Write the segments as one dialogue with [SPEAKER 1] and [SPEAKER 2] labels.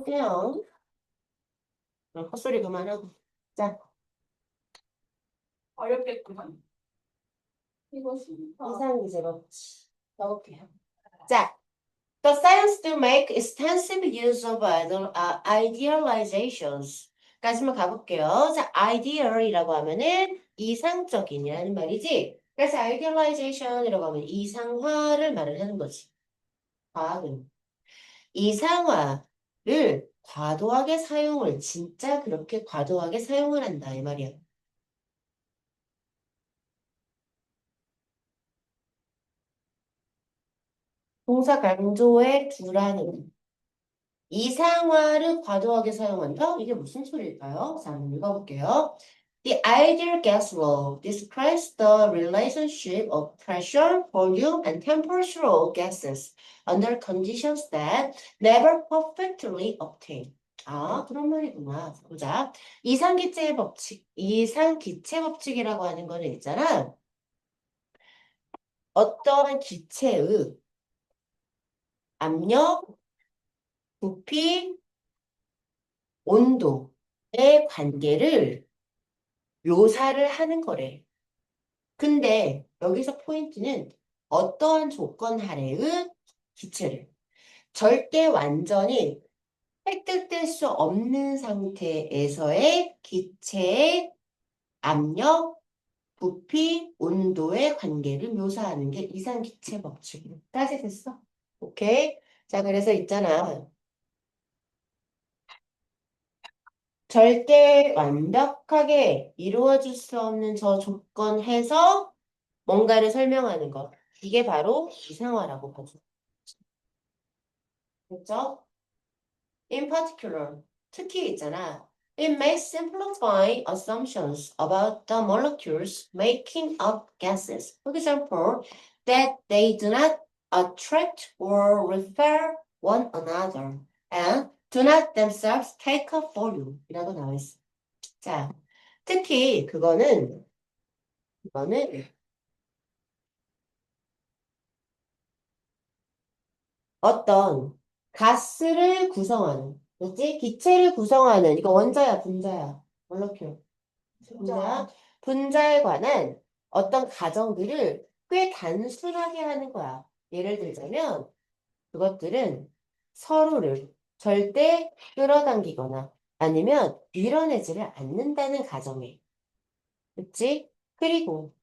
[SPEAKER 1] 그냥 헛소리 그만하고. 자,
[SPEAKER 2] 어렵겠구만. 이것이
[SPEAKER 1] 이상기제 법칙 넣을게요. 자, the science to make extensive use of idealizations. 까지만 가볼게요. 자, ideal이라고 하면은 이상적인이라는 말이지. 그래서 idealization이라고 하면 이상화를 말을 하는 거지. 과학은. 이상화를 과도하게 사용을, 진짜 그렇게 과도하게 사용을 한다, 이 말이야. 동사 강조에 두라는 이상화를 과도하게 사용한다? 이게 무슨 소리일까요? 자, 한번 읽어볼게요. The ideal gas law describes the relationship of pressure, volume, and temperature of gases under conditions that never perfectly obtain. 아, 그런 말이구나. 보자. 이상기체 법칙, 이상기체 법칙이라고 하는 거는 있잖아. 어떠한 기체의 압력, 부피, 온도의 관계를 묘사를 하는 거래. 근데 여기서 포인트는 어떠한 조건 하에의 기체를 절대 완전히 획득될 수 없는 상태에서의 기체의 압력, 부피, 온도의 관계를 묘사하는 게 이상기체 법칙까지 됐어. 오케이? 자, 그래서 있잖아. 절대 완벽하게 이루어질 수 없는 저 조건에서 뭔가를 설명하는 것. 이게 바로 이상화라고 하죠. 그렇죠? In particular, 특히 있잖아. It may simplify assumptions about the molecules making up gases. For example, that they do not attract or repel one another and do not themselves take up volume. 이라고 나와 있어. 자, 특히 이거는 어떤 가스를 구성하는, 그렇지? 기체를 구성하는, 이거 원자야, 분자야? 몰라큐. 분자. 분자에 관한 어떤 가정들을 꽤 단순하게 하는 거야. 예를 들자면, 그것들은 서로를 절대 끌어당기거나 아니면 밀어내지를 않는다는 가정에. 그치? 그리고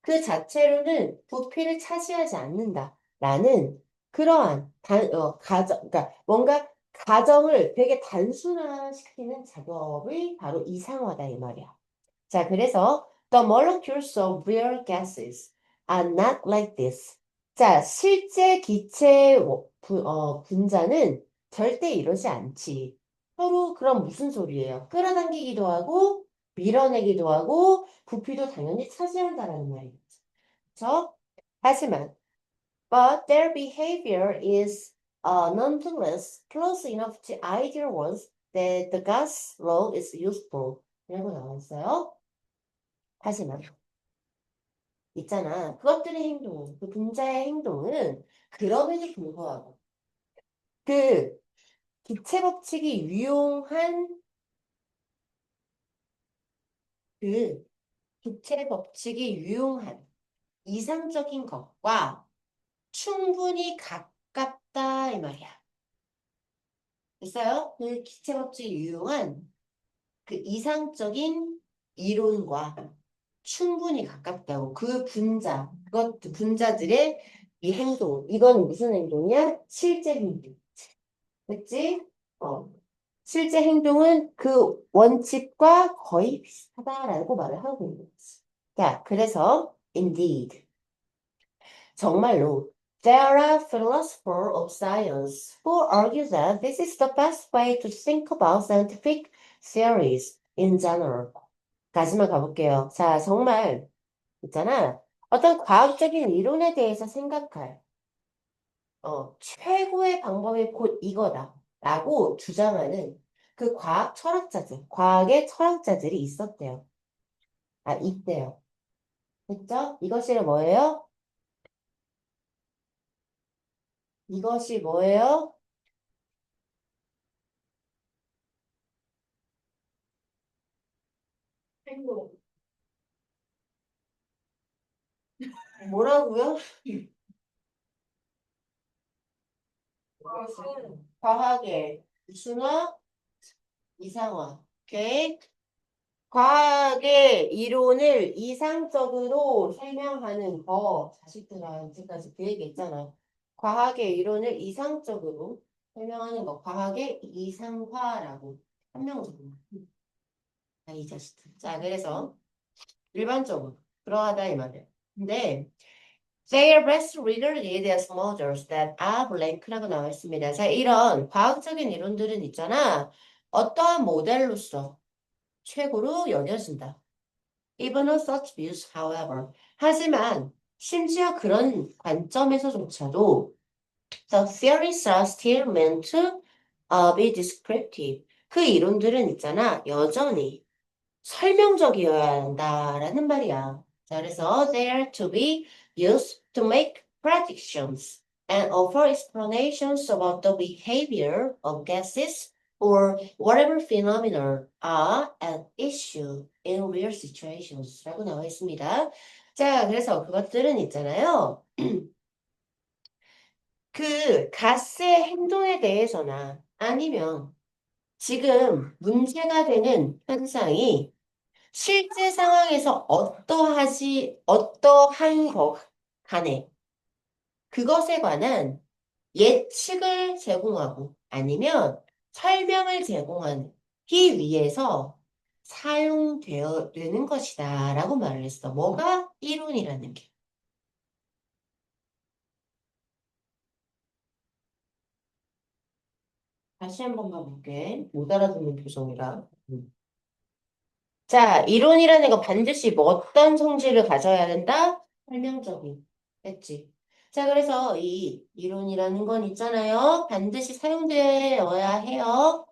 [SPEAKER 1] 그 자체로는 부피를 차지하지 않는다라는 그러한 가정, 그러니까 뭔가 가정을 되게 단순화시키는 작업이 바로 이상화다 이 말이야. 자, 그래서 the molecules of real gases are not like this. 자, 실제 기체 분자는 절대 이러지 않지. 서로 그럼 무슨 소리예요? 끌어당기기도 하고 밀어내기도 하고 부피도 당연히 차지한다라는 말이죠. 그렇죠? 하지만 but their behavior is nonetheless close enough to ideal ones that the gas law is useful. 이라고 나와 있어요. 하지만 있잖아. 그것들의 행동, 그 분자의 행동은 그럼에도 불구하고 그 기체 법칙이 유용한 그 기체 법칙이 유용한 이상적인 것과 충분히 가깝다 이 말이야. 됐어요? 그 기체 법칙이 유용한 그 이상적인 이론과 충분히 가깝다고 그 분자들의 이 행동, 이건 무슨 행동이야? 실제 행동. 그치? 실제 행동은 그 원칙과 거의 비슷하다라고 말을 하고 있는 거지. 자, 그래서 indeed 정말로 there are philosophers of science who argue that this is the best way to think about scientific theories in general. 까지만 가볼게요. 자, 정말 있잖아. 어떤 과학적인 이론에 대해서 생각할 최고의 방법이 곧 이거다. 라고 주장하는 그 과학 철학자들, 과학의 철학자들이 있었대요. 아, 있대요. 됐죠? 이것이 뭐예요? 이것이 뭐예요?
[SPEAKER 2] 행동.
[SPEAKER 1] 뭐라고요?
[SPEAKER 2] 그것은
[SPEAKER 1] 과학의 무슨화? 이상화. 오케이. 과학의 이론을 이상적으로 설명하는 거. 자식들아, 이제까지 그 얘기 했잖아. 과학의 이론을 이상적으로 설명하는 거. 과학의 이상화라고. 한명적으로. 아, 이 자식들. 자, 그래서 일반적으로 그러하다 이 말이야. 근데 they are best regarded as models that are blank라고 나와 있습니다. 자, 이런 과학적인 이론들은 있잖아. 어떠한 모델로서 최고로 여겨진다. Even on such views, however. 하지만 심지어 그런 관점에서조차도 the theories are still meant to be descriptive. 그 이론들은 있잖아. 여전히 설명적이어야 한다라는 말이야. 자, 그래서 they are to be used to make predictions and offer explanations about the behavior of gases or whatever phenomena are at issue in real situations 라고 나와 있습니다. 자, 그래서 그것들은 있잖아요. 그 가스의 행동에 대해서나 아니면 지금 문제가 되는 현상이 실제 상황에서 어떠한 것 간에 그것에 관한 예측을 제공하고 아니면 설명을 제공하기 위해서 사용되는 것이다 라고 말을 했어. 뭐가? 이론이라는 게. 다시 한 번만 볼게. 못 알아듣는 표정이라. 자, 이론이라는 건 반드시 뭐 어떤 성질을 가져야 된다? 설명적인. 됐지? 자, 그래서 이 이론이라는 건 있잖아요. 반드시 사용되어야 해요.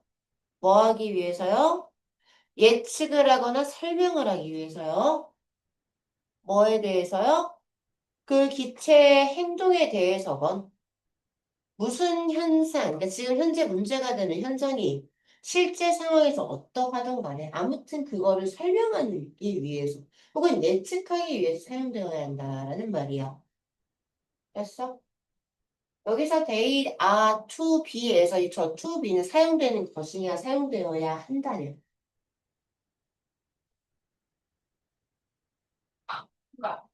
[SPEAKER 1] 뭐 하기 위해서요? 예측을 하거나 설명을 하기 위해서요. 뭐에 대해서요? 그 기체의 행동에 대해서건 무슨 현상, 그러니까 지금 현재 문제가 되는 현상이 실제 상황에서 어떠하든 간에 아무튼 그거를 설명하기 위해서 혹은 예측하기 위해서 사용되어야 한다라는 말이야. 됐어? 여기서 they are to be에서 이 저 to be는 사용되는 것이냐 사용되어야 한다는
[SPEAKER 2] 그러니까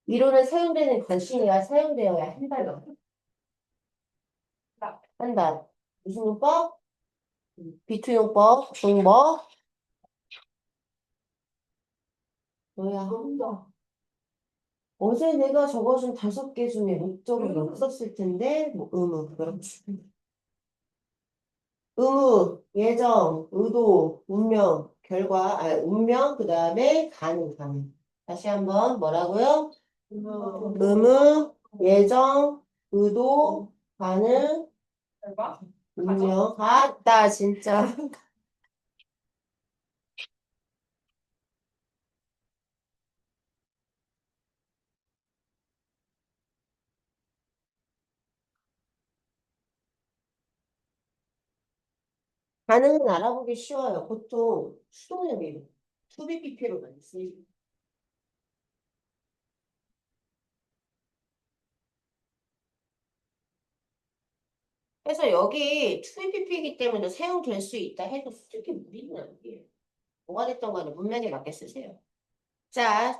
[SPEAKER 1] 이론은 사용되는 것이냐 사용되어야 한다는 한다. 무슨 용법? 비투용법, 중법, 뭐야 한다. 어제 내가 적어준 5개 중에 목적은 없었을 텐데, 뭐, 의무, 그렇지. 의무, 예정, 의도, 운명, 결과, 운명, 그 다음에 가능. 다시 한번 뭐라고요? 의무, 예정, 의도, 가능,
[SPEAKER 2] 결과
[SPEAKER 1] 운명. 같다, 진짜. 가능은 알아보기 쉬워요. 보통 수동력이에요. 2BPP로 많이 쓰이고. 그래서 여기 2BPP이기 때문에 사용될 수 있다 해도 솔직히 무리는 아니에요. 뭐가 됐던 간에 문맥에 맞게 쓰세요. 자,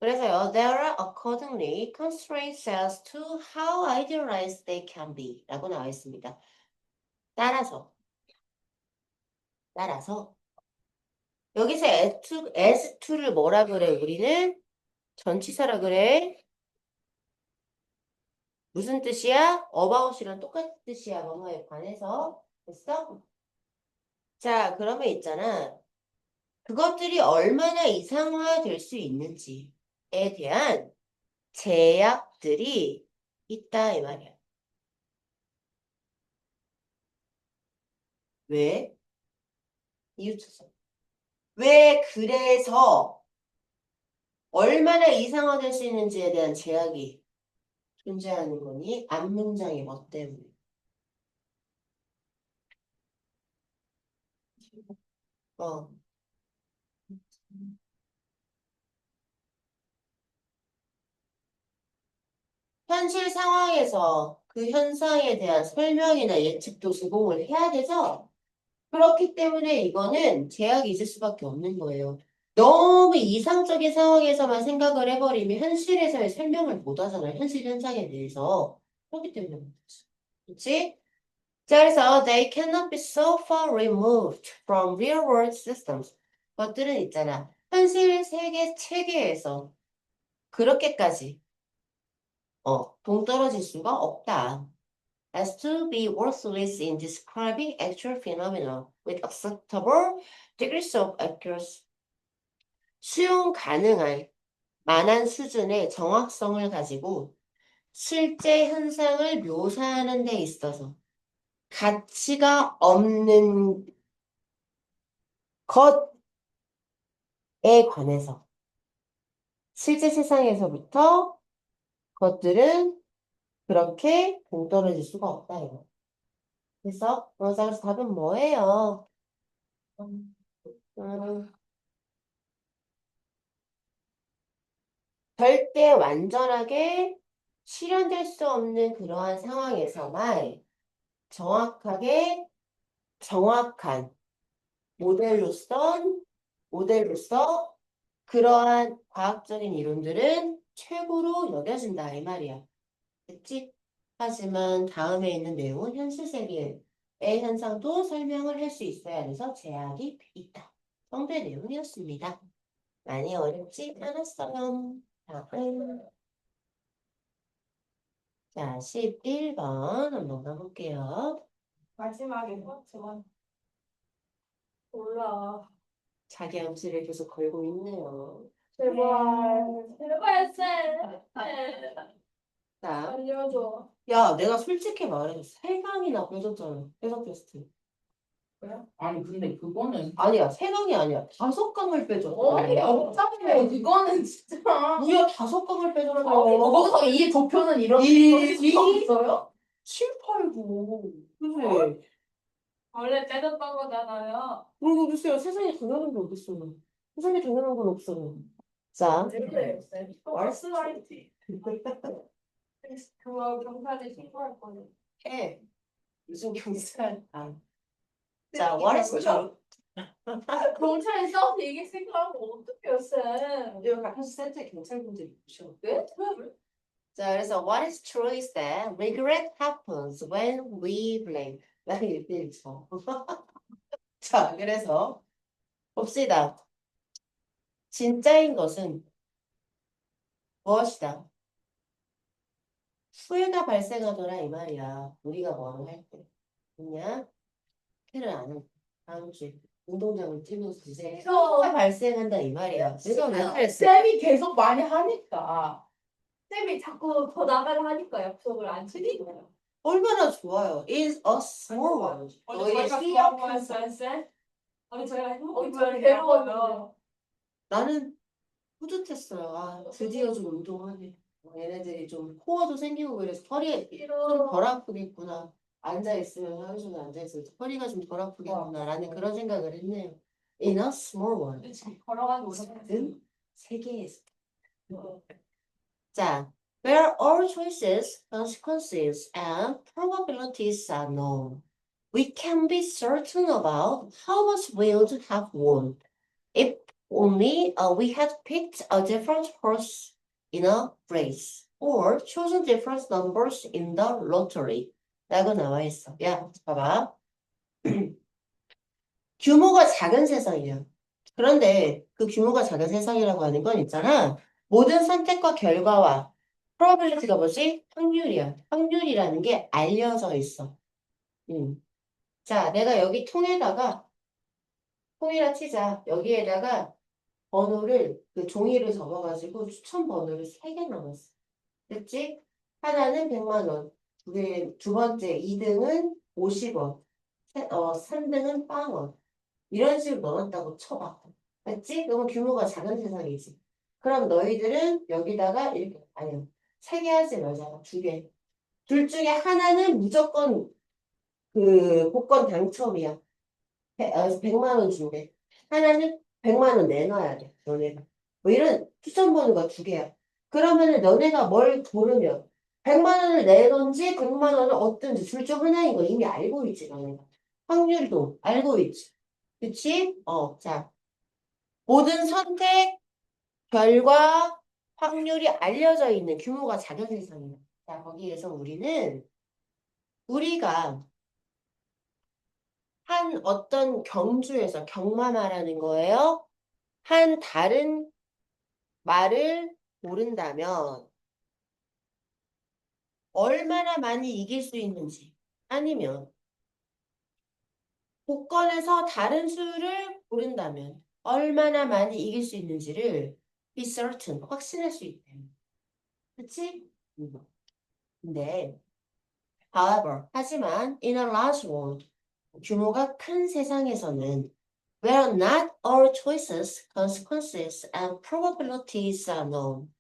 [SPEAKER 1] 그래서요. There are accordingly constraints as to how idealized they can be 라고 나와 있습니다. 따라서 여기서 as to를 뭐라 그래? 우리는 전치사라 그래. 무슨 뜻이야? about이랑 똑같은 뜻이야. 뭐뭐에 관해서. 됐어? 자, 그러면 있잖아. 그것들이 얼마나 이상화될 수 있는지에 대한 제약들이 있다 이 말이야. 왜? 이유 찾아. 왜 그래서 얼마나 이상화될 수 있는지에 대한 제약이 존재하는 거니? 앞문장이 뭐 때문에? 어, 현실 상황에서 그 현상에 대한 설명이나 예측도 제공을 해야 되죠? 그렇기 때문에 이거는 제약이 있을 수밖에 없는 거예요. 너무 이상적인 상황에서만 생각을 해버리면 현실에서의 설명을 못 하잖아요. 현실 현상에 대해서. 그렇기 때문에 그렇지. 그렇지? 자, 그래서 they cannot be so far removed from real world systems. 것들은 있잖아. 현실 세계 체계에서 그렇게까지 동떨어질 수가 없다. As to be worthless in describing actual phenomena with acceptable degrees of accuracy. 수용 가능할 만한 수준의 정확성을 가지고 실제 현상을 묘사하는 데 있어서 가치가 없는 것에 관해서 실제 세상에서부터 것들은 그렇게 동떨어질 수가 없다 이거. 그래서 답은 뭐예요? 음, 절대 완전하게 실현될 수 없는 그러한 상황에서만 정확하게 정확한 모델로서 그러한 과학적인 이론들은 최고로 여겨진다 이 말이야. 됐지? 하지만 다음에 있는 내용은 현실 세계의 현상도 설명을 할 수 있어야 해서 제약이 있다. 정도의 내용이었습니다. 많이 어렵지 않았어요. 다음. 자, 11번 한번 가볼게요.
[SPEAKER 2] 마지막에 저만 몰라.
[SPEAKER 1] 자기 암시를 계속 걸고 있네요.
[SPEAKER 2] 제발 쌤.
[SPEAKER 1] 자,
[SPEAKER 2] 알려줘.
[SPEAKER 1] 야, 내가 솔직히 말해. 3강이나 빼줬잖아. 해석 테스트.
[SPEAKER 2] 뭐야?
[SPEAKER 3] 아니 근데 그거는
[SPEAKER 1] 아니야, 3강이 아니야. 5강을 빼줬어.
[SPEAKER 2] 아니 없잖아요. 그거는 진짜.
[SPEAKER 1] 무려 5강을 빼줬어.
[SPEAKER 2] 거기서 이 도표는 이렇게
[SPEAKER 1] 이-
[SPEAKER 2] 있어요?
[SPEAKER 1] 7, 8, 9. 그래.
[SPEAKER 2] 원래 빼줬던 거잖아요.
[SPEAKER 1] 그리고 글쎄요, 세상에 당연한 게 어딨어요. 세상에 당연한 건 없어요. 자,
[SPEAKER 2] 그래요, 쌤. 말씀하지. 그거 경찰에 신고할 거예요.
[SPEAKER 1] 해. 무슨 경찰. 자, what is true?
[SPEAKER 2] 경찰에 써서 이게 생각하면 어떡해요, 쌤?
[SPEAKER 1] 여기 가까스 센터에 경찰분들이 오셔.
[SPEAKER 2] 네?
[SPEAKER 1] 자, 그래서 what is true is that regret happens when we blame. 나 이때 있어. 자, 그래서 봅시다. 진짜인 것은 무엇이다? 후회가 발생하더라 이 말이야. 우리가 뭐를 할 때. 그냥 티를 안 하고 다음 주에 운동장을 뛰면서 이제 후회가 발생한다 이 말이야. 내가 왜 그랬어?
[SPEAKER 2] 쌤이 계속 많이 하니까. 쌤이 자꾸 더 나가려 하니까 약속을 안 지키고요.
[SPEAKER 1] 얼마나 좋아요. Is a small world. 너의
[SPEAKER 2] 저희가
[SPEAKER 1] 실력
[SPEAKER 2] 좋아한
[SPEAKER 1] 편성.
[SPEAKER 2] 거였어요, 쌤? 아니, 저희가 행복했어요. 괴로워요.
[SPEAKER 1] 나는 뿌듯했어요. 아, 드디어 좀 운동하네. 얘네들이 좀 코어도 생기고 그래서 허리에 좀 덜 아프겠구나. 앉아있으면 하루 종일 앉아있으면 허리가 좀 덜 아프겠구나. 라는 그런 생각을 했네요. In a small world.
[SPEAKER 2] 지금 걸어가는
[SPEAKER 1] 작은 세계에서. 자, where all choices, consequences, and probabilities are known, we can be certain about how much we would have won if only we had picked a different horse in a race or chosen different numbers in the lottery. 라고 나와 있어. 야, 봐봐. 규모가 작은 세상이야. 그런데 그 규모가 작은 세상이라고 하는 건 있잖아. 모든 선택과 결과와 probability가 뭐지? 확률이야. 확률이라는 게 알려져 있어. 자, 내가 여기 통에다 치자. 여기에다가 번호를, 그 종이를 접어가지고 추천 번호를 3개 넣었어. 됐지? 하나는 100만 원. 두 번째 2등은 50원. 3등은 0원. 이런 식으로 넣었다고 쳐봐. 맞지? 그러면 규모가 작은 세상이지. 그럼 너희들은 여기다가 이렇게, 아니야. 3개 하지 말자가 2개. 둘 중에 하나는 무조건 그 복권 당첨이야. 100만 원 준대. 하나는 100만 원 내놔야 돼, 너네가. 뭐 이런 추천 번호가 두 개야. 그러면은 너네가 뭘 고르면 100만 원을 내던지 100만 원을 얻든지 둘 중 하나인 거 이미 알고 있지, 너네가. 확률도 알고 있지. 그치? 자. 모든 선택, 결과, 확률이 알려져 있는 규모가 작은 세상이야. 자, 거기에서 우리가 한 어떤 경주에서 경마 말하는 거예요. 한 다른 말을 고른다면 얼마나 많이 이길 수 있는지 아니면 복권에서 다른 수를 고른다면 얼마나 많이 이길 수 있는지를 be certain, 확신할 수 있대. 그치? 근데 however, 하지만 in a large world, 규모가 큰 세상에서는 where not all choices, consequences, and probabilities are known.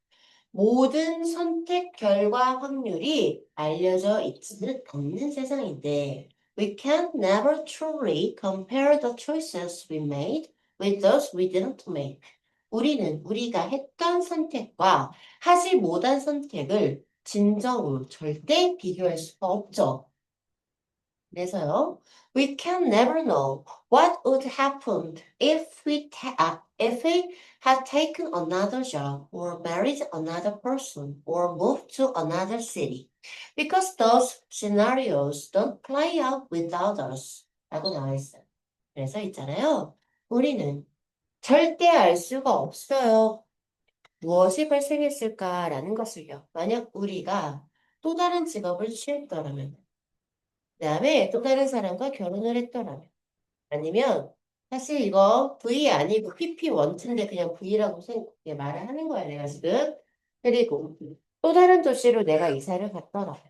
[SPEAKER 1] 모든 선택 결과 확률이 알려져 있지는 않는 세상인데 we can never truly compare the choices we made with those we didn't make. 우리는 우리가 했던 선택과 하지 못한 선택을 진정으로 절대 비교할 수가 없죠. 그래서요, we can never know what would happen if we had taken another job or married another person or moved to another city, because those scenarios don't play out without us. 라고 나와 있어요. 그래서 있잖아요, 우리는 절대 알 수가 없어요. 무엇이 발생했을까라는 것을요. 만약 우리가 또 다른 직업을 취했더라면 그다음에 또 다른 사람과 결혼을 했더라면 아니면 사실 이거 V 아니고 PP 원투인데 그냥 V라고 말을 하는 거야 내가 지금. 그리고 또 다른 도시로 내가 이사를 갔더라면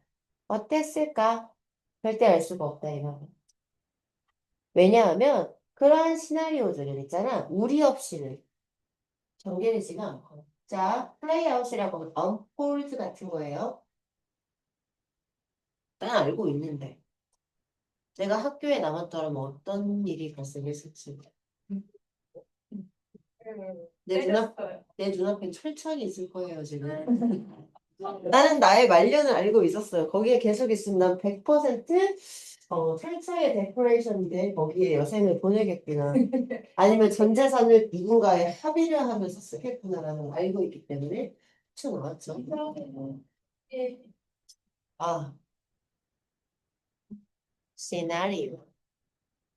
[SPEAKER 1] 어땠을까? 절대 알 수가 없다 이거. 왜냐하면 그러한 시나리오들은 있잖아 우리 없이는 전개되지가 않고 자 플레이아웃이라고 하면 언폴드 같은 거예요. 난 알고 있는데 내가 학교에 남았더라면 어떤 일이 발생했을지. 내 눈앞에 철창이 있을 거예요, 지금. 나는 나의 말년을 알고 있었어요. 거기에 계속 있으면 난 100% 철창의 데코레이션인데 거기에 여생을 보내겠구나. 아니면 전 재산을 누군가에 합의를 하면서 쓰겠구나라는 걸 알고 있기 때문에 튀어나왔죠.
[SPEAKER 2] 예.
[SPEAKER 1] 아, 시나리오.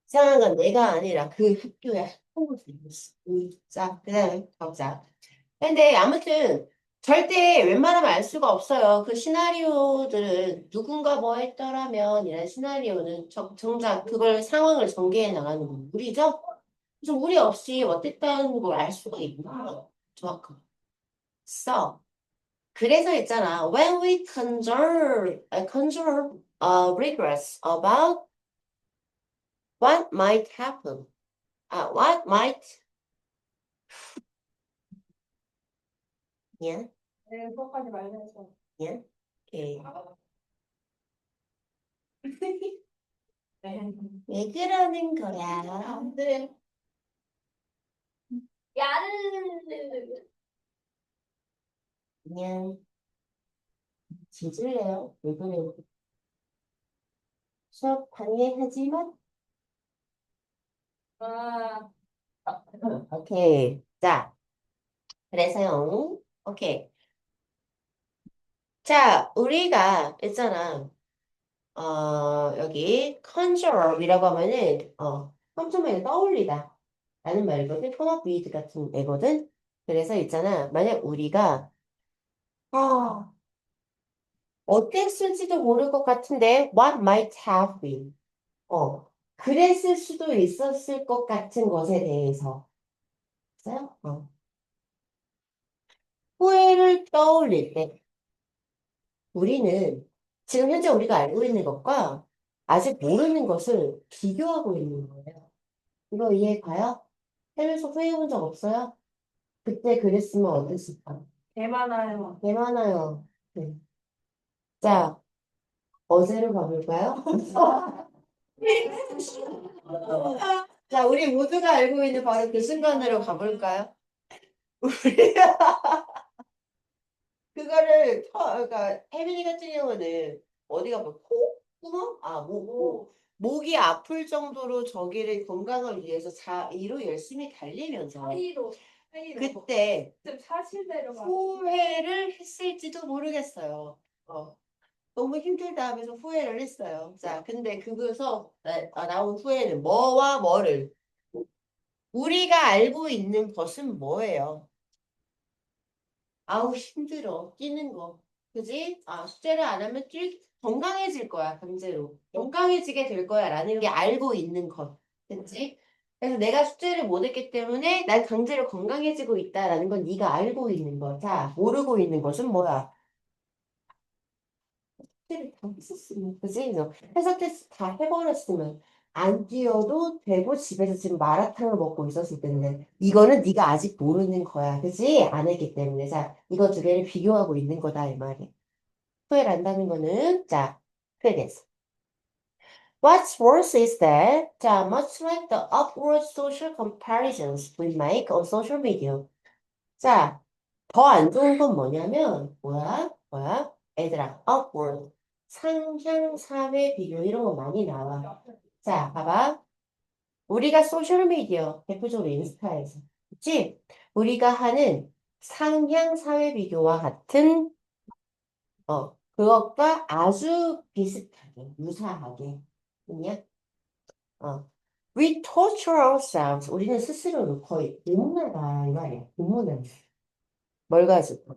[SPEAKER 1] 이상한 건 내가 아니라 그 학교의 학부모들이었어. 자, 그 다음에 가보자. 근데 아무튼 절대 웬만하면 알 수가 없어요. 그 시나리오들은 누군가 뭐 했더라면 이런 시나리오는 정작 그걸 상황을 전개해 나가는 건 우리죠? 그래서 우리 없이 어땠다는 걸 알 수가 있구나. 정확하게. So, 그래서 있잖아. When we conjure regrets about what might happen, what might, yeah,
[SPEAKER 2] 네, 그것까지 말해서.
[SPEAKER 1] yeah, okay.
[SPEAKER 2] 네.
[SPEAKER 1] 왜 그러는 거야?
[SPEAKER 2] 네. 야르.
[SPEAKER 1] 그냥 짖을래요. 왜 그래요? 수업 방해하지만
[SPEAKER 2] 아,
[SPEAKER 1] 오케이. 자, 그래서요. 오케이. 자, 우리가 있잖아. 여기 conjure이라고 하면은 깜짝이야 떠올리다 라는 말이거든. come up with 같은 애거든. 그래서 있잖아. 만약 우리가 아, 어땠을지도 모를 것 같은데 what might have been 그랬을 수도 있었을 것 같은 것에 대해서 있어요? 후회를 떠올릴 때 우리는 지금 현재 우리가 알고 있는 것과 아직 모르는 것을 비교하고 있는 거예요. 이거 이해 가요? 살면서 후회해 본 적 없어요? 그때 그랬으면 어땠을까?
[SPEAKER 2] 개 많아요.
[SPEAKER 1] 개 많아요. 네. 자, 어제로 가볼까요? 자, 우리 모두가 알고 있는 바로 그 순간으로 가볼까요? 우리가 그거를 그러니까 혜민이 같은 경우는 어디가 뭐 코? 구멍? 아, 목이 아플 정도로 저기를 건강을 위해서 자의로 열심히 달리면서
[SPEAKER 2] 사이로
[SPEAKER 1] 그때
[SPEAKER 2] 좀 사실대로
[SPEAKER 1] 후회를 했을지도 모르겠어요. 너무 힘들다 하면서 후회를 했어요. 자, 근데 그거서 나온 후회는 뭐와 뭐를 우리가 알고 있는 것은 뭐예요? 아우 힘들어 뛰는 거 그지? 아 숙제를 안 하면 건강해질 거야 강제로 건강해지게 될 거야 라는 게 알고 있는 것 그지? 그래서 내가 숙제를 못 했기 때문에 난 강제로 건강해지고 있다라는 건 네가 알고 있는 거. 자 모르고 있는 것은 뭐야? 숙제를 다 했었으면 그지? 그래서 해서 테스트 다 해버렸으면 안 뛰어도 되고 집에서 지금 마라탕을 먹고 있었을 텐데 이거는 네가 아직 모르는 거야 그지? 안 했기 때문에 자 이거 두 개를 비교하고 있는 거다 이 말이야. 후회를 한다는 거는 자 후회됐어. What's worse is that 자 much like the upward social comparisons we make on social media. 자 더 안 좋은 건 뭐냐면 뭐야? 얘들아 upward 상향 사회 비교 이런 거 많이 나와. 자 봐봐. 우리가 소셜미디어 대표적으로 인스타에서 그치? 우리가 하는 상향 사회 비교와 같은 그것과 아주 비슷하게, 유사하게. 그냥, We torture ourselves. 우리는 스스로를 거의 고문하다, 이 말이야. 고문을. 뭘 가지고?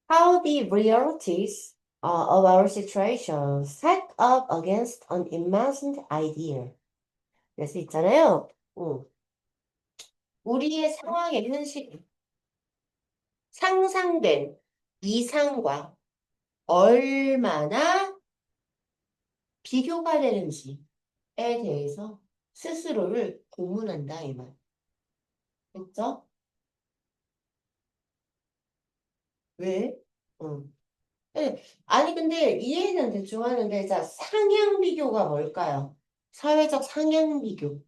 [SPEAKER 1] How the realities of our situation stack up against an imagined idea. 그래서 있잖아요. 우리의 상황의 현실, 상상된 이상과 얼마나 비교가 되는지에 대해서 스스로를 고문한다, 이 말. 됐죠? 왜? 응. 네. 아니, 근데 이해는 대충 하는데, 자, 상향 비교가 뭘까요? 사회적 상향 비교.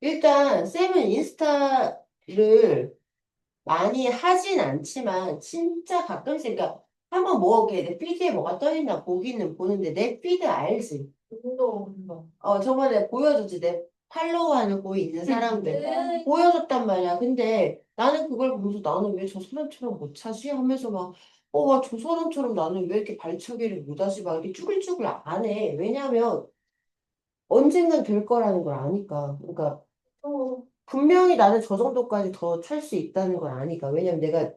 [SPEAKER 1] 일단, 쌤은 인스타를 많이 하진 않지만, 진짜 가끔씩, 그러니까, 한번 뭐, 이렇게 내 피드에 뭐가 떠있나 보기는 보는데, 내 피드 알지?
[SPEAKER 2] 운동.
[SPEAKER 1] 저번에 보여줬지. 내 팔로우하는 거 있는 사람들. 보여줬단 말이야. 근데 나는 그걸 보면서 나는 왜 저 사람처럼 못 차지? 하면서 막, 저 사람처럼 나는 왜 이렇게 발차기를 못하지? 막 이렇게 쭈글쭈글 안 해. 왜냐면 언젠간 될 거라는 걸 아니까. 그러니까 분명히 나는 저 정도까지 더 찰 수 있다는 걸 아니까. 왜냐면 내가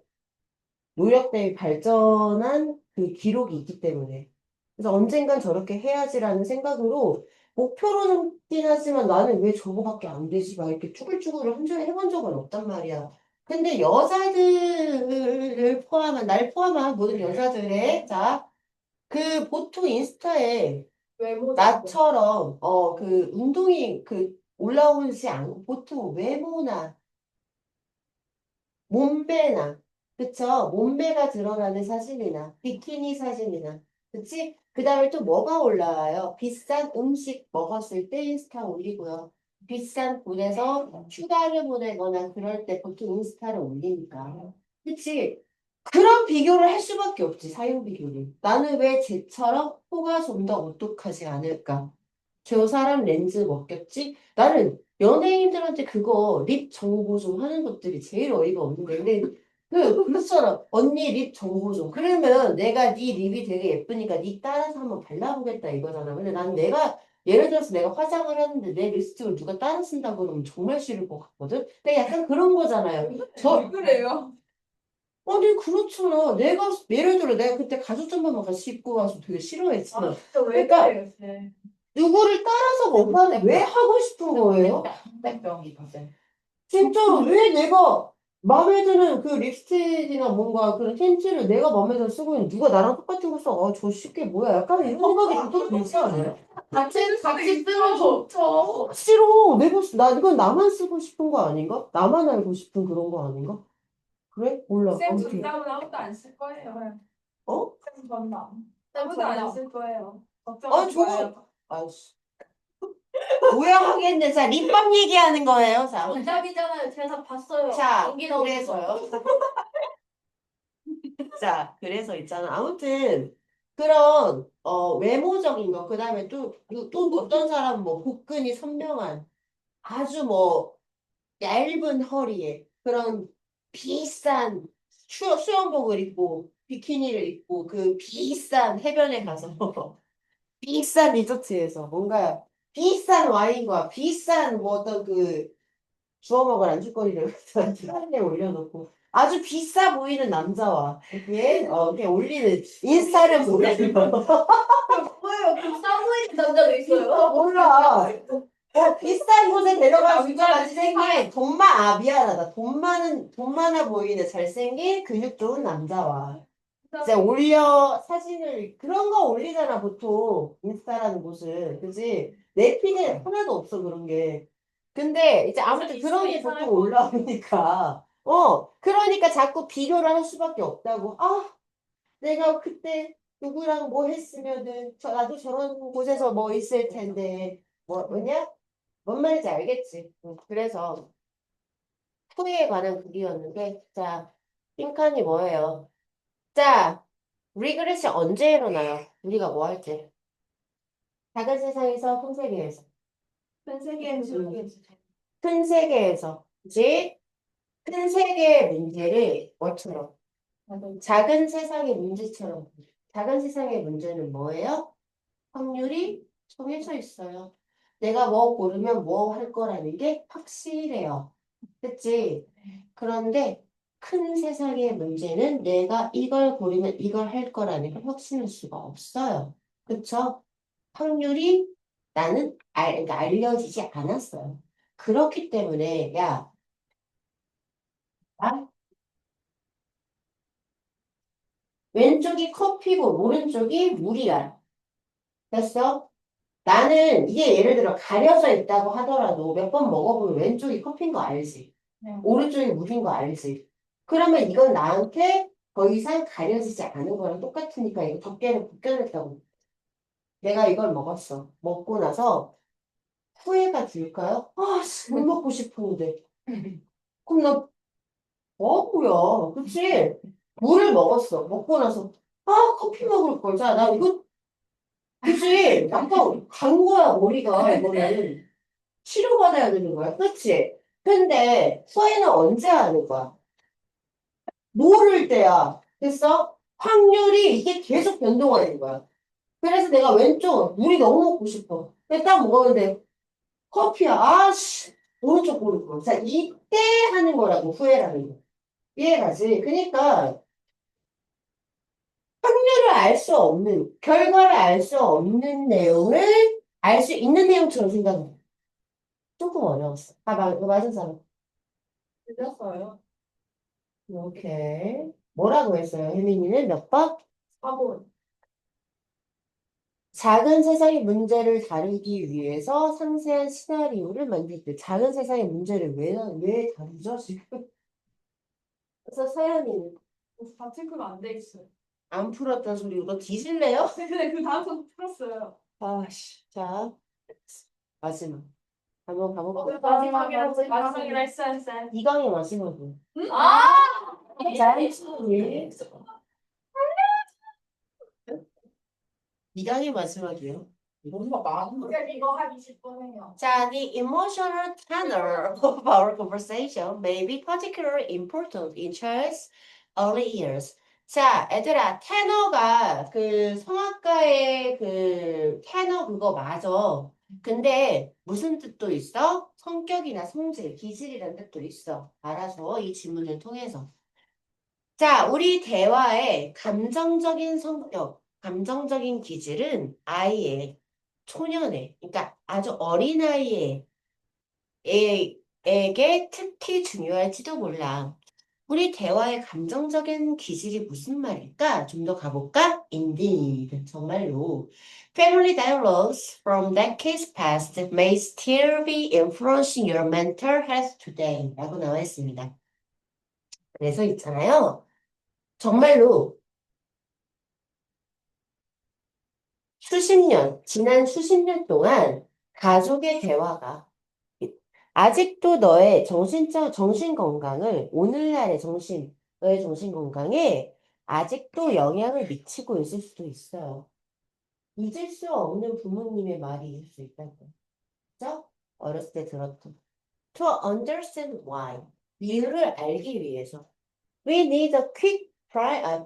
[SPEAKER 1] 노력 대비 발전한 그 기록이 있기 때문에. 그래서 언젠간 저렇게 해야지라는 생각으로 목표로 삼긴 하지만 나는 왜 저거밖에 안 되지? 막 이렇게 쭈글쭈글을 한 적에 해본 적은 없단 말이야. 근데 여자들을 포함한, 날 포함한 모든 여자들의, 자, 그 보통 인스타에
[SPEAKER 2] 외모
[SPEAKER 1] 나처럼, 그 운동이 올라오지 않고 보통 외모나 몸매나, 그쵸? 몸매가 드러나는 사진이나, 비키니 사진이나, 그치? 그 다음에 또 뭐가 올라와요? 비싼 음식 먹었을 때 인스타 올리고요. 비싼 곳에서 휴가를 보내거나 그럴 때 보통 인스타를 올리니까. 그치? 그런 비교를 할 수밖에 없지, 사용 비교를. 나는 왜 쟤처럼 코가 좀 더 오똑하지 않을까? 저 사람 렌즈 먹겠지? 나는 연예인들한테 그거 립 정보 좀 하는 것들이 제일 어이가 없는 건데 그렇잖아 언니 립 정보 좀 그러면 내가 네 립이 되게 예쁘니까 네 따라서 한번 발라보겠다 이거잖아 근데 난 내가 예를 들어서 내가 화장을 하는데 내 립스틱을 누가 따라 쓴다 그러면 정말 싫을 것 같거든 근데 약간 그런 거잖아요
[SPEAKER 2] 왜 그래요?
[SPEAKER 1] 아니 그렇잖아 내가 예를 들어 내가 그때 가죽 잠바만 같이 입고 와서 되게 싫어했어
[SPEAKER 2] 왜
[SPEAKER 1] 그러니까
[SPEAKER 2] 그래요, 쌤?
[SPEAKER 1] 누구를 따라서 못하는데 왜 하고 싶은 거예요?
[SPEAKER 2] 백병이 맞아요.
[SPEAKER 1] 진짜로 왜 내가 마음에 드는 그 립스틱이나 뭔가 그런 틴트를 내가 마음에 들어 쓰고 있는 누가 나랑 똑같은 거 써? 저 쉽게 뭐야? 약간 이런 생각이 좀 들지 않아요? 같이 쓰면서
[SPEAKER 2] 저
[SPEAKER 1] 싫어. 나 이건 나만 쓰고 싶은 거 아닌가? 나만 알고 싶은 그런 거 아닌가? 그래? 몰라.
[SPEAKER 2] 쌤
[SPEAKER 1] 아무튼
[SPEAKER 2] 정답은 아무도 안 쓸 거예요.
[SPEAKER 1] 어?
[SPEAKER 2] 쌤 정답. 아무도 안 쓸 거예요.
[SPEAKER 1] 아
[SPEAKER 2] 걱정하지
[SPEAKER 1] 저거
[SPEAKER 2] 마요.
[SPEAKER 1] 아이씨 모형하겠네. 자, 립밤 얘기하는 거예요. 자,
[SPEAKER 2] 원작이잖아요. 제가 다 봤어요.
[SPEAKER 1] 자,
[SPEAKER 2] 연기 나오는 거.
[SPEAKER 1] 그래서요. 자, 그래서 있잖아. 아무튼 그런 외모적인 거, 그다음에 또 어떤 사람은 뭐 복근이 선명한 아주 뭐 얇은 허리에 그런 비싼 수영복을 입고 비키니를 입고 그 비싼 해변에 가서 비싼 리조트에서 뭔가 비싼 와인과 비싼 뭐 어떤 그 주워 먹을 안주거리를 사진에 올려놓고 아주 비싸 보이는 남자와 이렇게 올리는 인스타를 보내는 거.
[SPEAKER 2] 뭐예요? 그 싸보이는 남자도 있어요?
[SPEAKER 1] 몰라. 비싼 곳에 데려가서 같이 생긴 미안하다. 돈 많아 보이는 잘생긴 근육 좋은 남자와 이제 사진을 그런 거 올리잖아 보통 인스타라는 곳은 그지? 내 피드에 하나도 없어 그런 게. 근데 이제 아무튼 그런 게 보통 올라오니까 그러니까 자꾸 비교를 할 수밖에 없다고. 아 내가 그때 누구랑 뭐 했으면은 나도 저런 곳에서 뭐 있을 텐데 뭐냐? 뭔 말인지 알겠지? 그래서 후회에 관한 글이었는데 자 빈칸이 뭐예요? 자 리그레시 언제 일어나요? 우리가 뭐 할 때? 작은 세상에서 큰 세계에서.
[SPEAKER 2] 전 세계에서
[SPEAKER 1] 큰 세계에서. 그지? 큰 세계의 문제를 뭐처럼? 작은 세상의 문제처럼. 작은 세상의 문제는 뭐예요? 확률이 정해져 있어요. 내가 뭐 고르면 뭐 할 거라는 게 확실해요. 그치? 그런데 큰 세상의 문제는 내가 이걸 고르면 이걸 할 거라는 걸 확신할 수가 없어요. 그쵸? 확률이 그러니까 알려지지 않았어요. 그렇기 때문에, 야, 아, 왼쪽이 커피고, 오른쪽이 물이야. 됐어? 나는 이게 예를 들어 가려져 있다고 하더라도 몇 번 먹어보면 왼쪽이 커피인 거 알지?
[SPEAKER 2] 네.
[SPEAKER 1] 오른쪽이 물인 거 알지? 그러면 이건 나한테 더 이상 가려지지 않은 거랑 똑같으니까 이거 덮개를 벗겨냈다고. 내가 이걸 먹었어. 먹고 나서 후회가 들까요? 아, 씨, 못 먹고 싶었는데. 그럼 나 뭐야? 그치? 물을 먹었어. 먹고 나서 아, 커피 먹을 걸. 자, 나 이거 그치? 약간 간 거야, 머리가. 이거는. 치료받아야 되는 거야. 그치? 근데 후회는 언제 하는 거야? 모를 때야. 됐어? 확률이 이게 계속 변동하는 거야. 그래서 내가 왼쪽 물이 너무 먹고 싶어. 근데 딱 먹었는데 커피야. 아씨. 오른쪽 고를 거야. 자, 이때 하는 거라고 후회라는 거. 이해가지? 그러니까 확률을 알 수 없는, 결과를 알 수 없는 내용을 알 수 있는 내용처럼 생각해. 조금 어려웠어. 맞은 사람.
[SPEAKER 2] 늦었어요.
[SPEAKER 1] 오케이. 뭐라고 했어요? 혜민이는 몇 번?
[SPEAKER 2] 4번.
[SPEAKER 1] 작은 세상의 문제를 다루기 위해서 상세한 시나리오를 만들 때 작은 세상의 문제를 왜 다루죠, 지금? 그래서 서연이는
[SPEAKER 2] 다 체크가 안 돼 있어요.
[SPEAKER 1] 안 풀었단 소리고 너 뒤질래요?
[SPEAKER 2] 근데 그 다음 건 풀었어요.
[SPEAKER 1] 아씨. 자, 마지막. 한번 가볼게요.
[SPEAKER 2] 마지막이라 했어요.
[SPEAKER 1] 이강의 마지막이에요.
[SPEAKER 2] 아!
[SPEAKER 1] 자, 예. 이강의 마지막이에요.
[SPEAKER 2] 뭔가 많은 이거 한 20번 해요.
[SPEAKER 1] 자, the emotional tenor of our conversation may be particularly important in child's early years. 자, 얘들아, 테너가 그 성악가의 그 테너 그거 맞아. 근데 무슨 뜻도 있어? 성격이나 성질, 기질이라는 뜻도 있어. 알아서 이 질문을 통해서. 자, 우리 대화의 감정적인 성격, 감정적인 기질은 아이의, 초년의, 그러니까 아주 어린아이의 에게 특히 중요할지도 몰라. 우리 대화의 감정적인 기질이 무슨 말일까? 좀 더 가볼까? Indeed, 정말로. Family dialogues from decades past may still be influencing your mental health today. 라고 나와 있습니다. 그래서 있잖아요. 정말로 지난 수십 년 동안 가족의 대화가 아직도 너의 정신 건강을 오늘날의 너의 정신 건강에 아직도 영향을 미치고 있을 수도 있어요. 잊을 수 없는 부모님의 말이 있을 수 있다고. 그죠? 어렸을 때 들었던. To understand why. 이유를 알기 위해서. We need a quick primer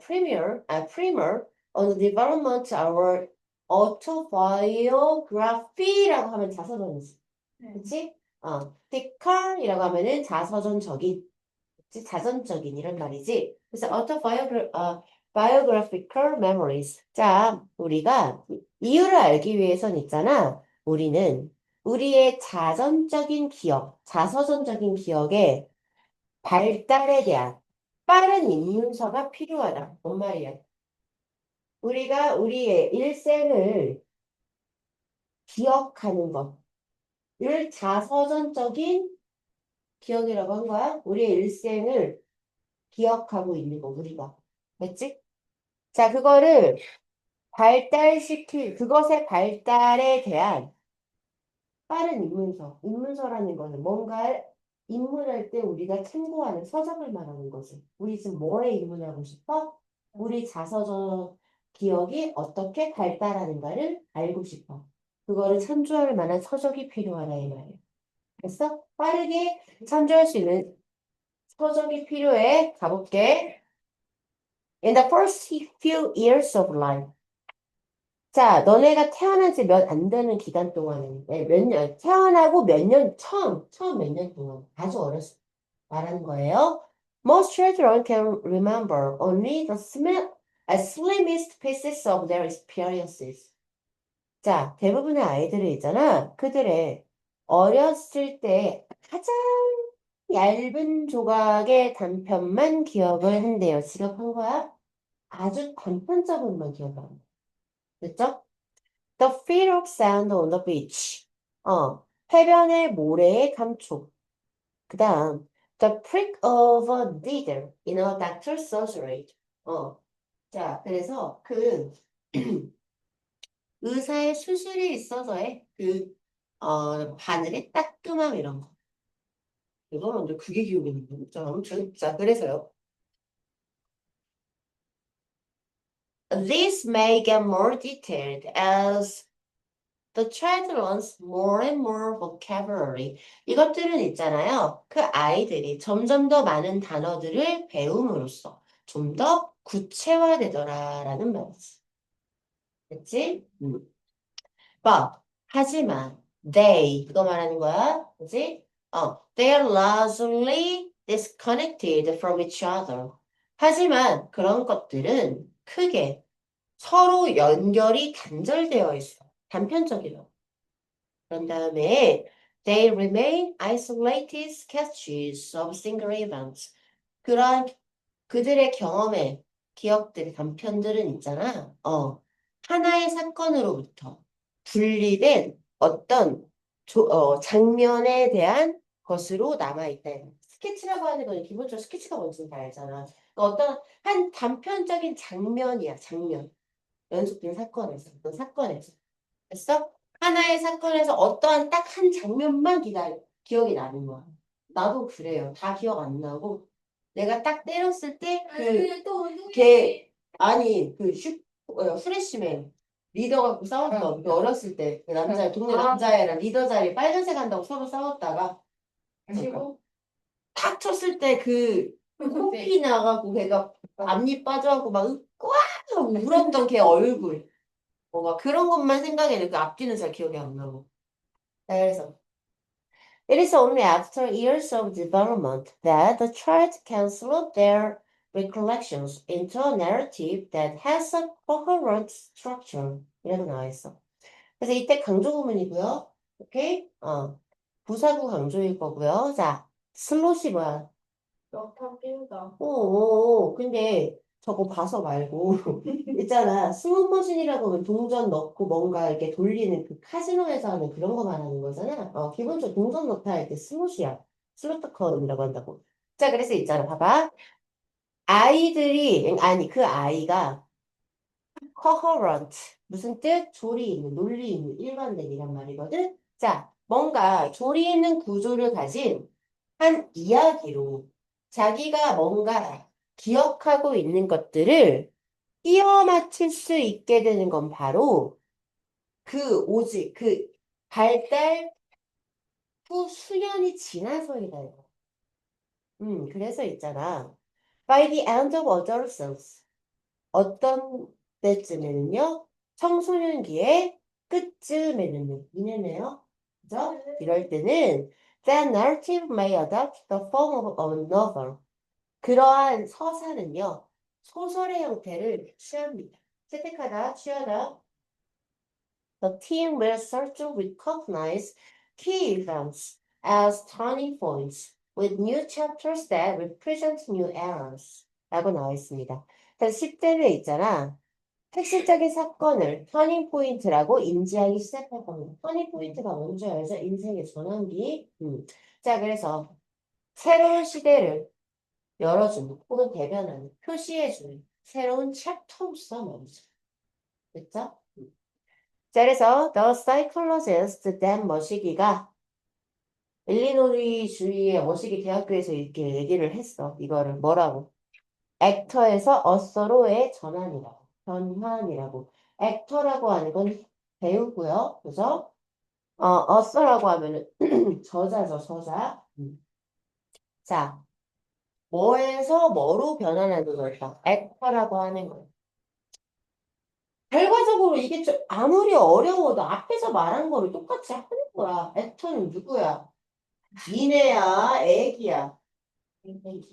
[SPEAKER 1] on the development of our autobiography라고 하면 자서전이지.
[SPEAKER 2] 네.
[SPEAKER 1] 그치? thicker 이라고 하면은 자서전적인, 그치? 자전적인 이런 말이지. 그래서 biographical memories. 자, 우리가 이유를 알기 위해선 있잖아. 우리는 우리의 자전적인 기억, 자서전적인 기억에 발달에 대한 빠른 입문서가 필요하다. 뭔 말이야? 우리가 우리의 일생을 기억하는 것을 자서전적인 기억이라고 한 거야. 우리의 일생을 기억하고 있는 거, 우리가. 됐지? 자, 그것의 발달에 대한 빠른 입문서. 입문서라는 거는 뭔가 입문할 때 우리가 참고하는 서적을 말하는 거지. 우리 지금 뭐에 입문하고 싶어? 우리 자서전 기억이 어떻게 발달하는가를 알고 싶어. 그거를 참조할 만한 서적이 필요하다 이 말이야. 됐어? 빠르게 참조할 수 있는 서적이 필요해. 가볼게. In the first few years of life. 자, 너네가 태어난 지 몇 안 되는 기간 동안은, 태어나고 몇 년, 처음 몇 년 동안, 아주 어렸을 때 말하는 거예요. Most children can remember only the slimmest pieces of their experiences. 자, 대부분의 아이들이 있잖아. 그들의 어렸을 때 가장 얇은 조각의 단편만 기억을 한대요. 지각한 거야? 아주 단편적으로만 기억한다. 됐죠? The feel of sound on the beach. 해변의 모래의 감촉. 그 다음, the prick of a needle in a doctor's surgery. 어, 자, 그래서 의사의 수술이 있어서의 바늘의 따끔함 이런 거. 이거는 이제 그게 기억이 나는 거죠. 자, 아무튼, 자, 그래서요. This may get more detailed as the child learns more and more vocabulary. 이것들은 있잖아요. 그 아이들이 점점 더 많은 단어들을 배움으로써 좀 더 구체화되더라라는 말이지. 됐지? But, 하지만, 그거 말하는 거야. 그지? They are largely disconnected from each other. 하지만 그런 것들은 크게 서로 연결이 단절되어 있어. 단편적이야. 그런 다음에 they remain isolated sketches of single events. 그러한 그들의 경험의 기억들의 단편들은 있잖아. 하나의 사건으로부터 분리된 어떤 장면에 대한 것으로 남아있다. 스케치라고 하는 건 기본적으로 스케치가 뭔지 다 알잖아. 그러니까 어떤 한 단편적인 장면이야, 장면. 연속된 사건에서, 어떤 사건에서. 됐어? 하나의 사건에서 어떠한 딱 한 장면만 기억이 나는 거야. 나도 그래요. 다 기억 안 나고. 내가 딱 때렸을 때,
[SPEAKER 2] 근데 또
[SPEAKER 1] 걔, 아니, 프레시맨. 리더 갖고 싸웠던, 그 어렸을 때, 그 동네 남자애랑 리더 자리에 빨간색 한다고 서로 싸웠다가,
[SPEAKER 2] 아시고
[SPEAKER 1] 탁 쳤을 때 코피 나가고 걔가 앞니 빠져갖고 막, 으악! 하고 울었던 걔 얼굴. 막 그런 것만 생각해. 그 앞뒤는 잘 기억이 안 나고. 자, 그래서 it is only after years of development that the child can slot their recollections into a narrative that has a coherent structure. 이라고 나와 있어. 그래서 이때 강조 구문이고요. 오케이? 부사구 강조일 거고요. 자, 슬롯이 뭐야?
[SPEAKER 2] 역파 깨우다.
[SPEAKER 1] 근데 저거 봐서 말고 있잖아. 스롯머신이라고 하면 동전 넣고 뭔가 이렇게 돌리는 그 카지노에서 하는 그런 거 말하는 거잖아. 기본적으로 동전 넣다 할 때 슬롯이야. 슬로트 커널이라고 한다고. 자, 그래서 있잖아. 봐봐. 아니, 그 아이가 coherent. 무슨 뜻? 조리 있는, 논리 있는, 일관된 이란 말이거든. 자, 뭔가 조리 있는 구조를 가진 한 이야기로 자기가 뭔가 기억하고 있는 것들을 끼워 맞출 수 있게 되는 건 바로 그 오직 그 발달 후 수년이 지나서이다. 그래서 있잖아. By the end of adolescence. 어떤 때쯤에는요? 청소년기의 끝쯤에는요. 이내네요. 그죠? 이럴 때는 That narrative may adopt the form of a novel. 그러한 서사는요. 소설의 형태를 취합니다. 채택하다, 취하다. The team will start to recognize key events as turning points with new chapters that represent new eras. 라고 나와 있습니다. 그래서 10대를 있잖아. 핵심적인 사건을 터닝 포인트라고 인지하기 시작할 겁니다. 터닝 포인트가 뭔지 알죠? 인생의 전환기. 자, 그래서 새로운 시대를 열어주는 혹은 대변하는 표시해주는 새로운 챕터로서 말이죠. 됐죠? 자, 그래서 The Psychologist Dan 머시기가 일리노이 주의 머시기 대학교에서 이렇게 얘기를 했어. 이거를 뭐라고? 액터에서 어서로의 전환이라고. 전환이라고. 액터라고 하는 건 배우고요. 그죠? 어서라고 하면은 저자죠, 저자. 자, 뭐에서 뭐로 변환하는 걸까? 액터라고 하는 거. 결과적으로 이게 좀 아무리 어려워도 앞에서 말한 거를 똑같이 하는 거야. 액터는 누구야? 니네야, 애기야.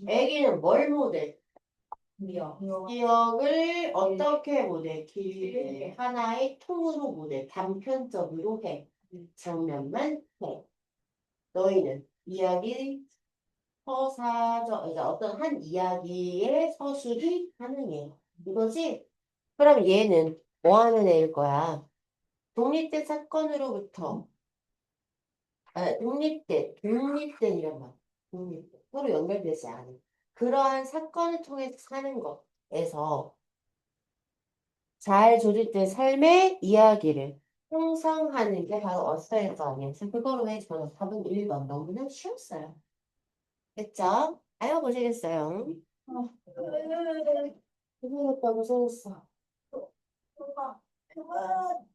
[SPEAKER 1] 애기는 뭘 못해? 기억을 어떻게 못해? 하나의 통으로 못해. 단편적으로 해. 장면만 해. 너희는 이야기 서사적, 이제 어떤 한 이야기의 서술이 가능해. 이거지? 그럼 얘는 뭐 하는 애일 거야? 독립된 사건으로부터, 독립된 이란 말. 독립된. 서로 연결되지 않은. 그러한 사건을 통해서 사는 것에서 잘 조직된 삶의 이야기를 형성하는 게 바로 어서일 거 아니에요. 그래서 그거로 해 저는 답은 1번. 너무나 쉬웠어요. 됐죠? 아유, 고생했어요. 고생했다, 고생했어.
[SPEAKER 2] 그만.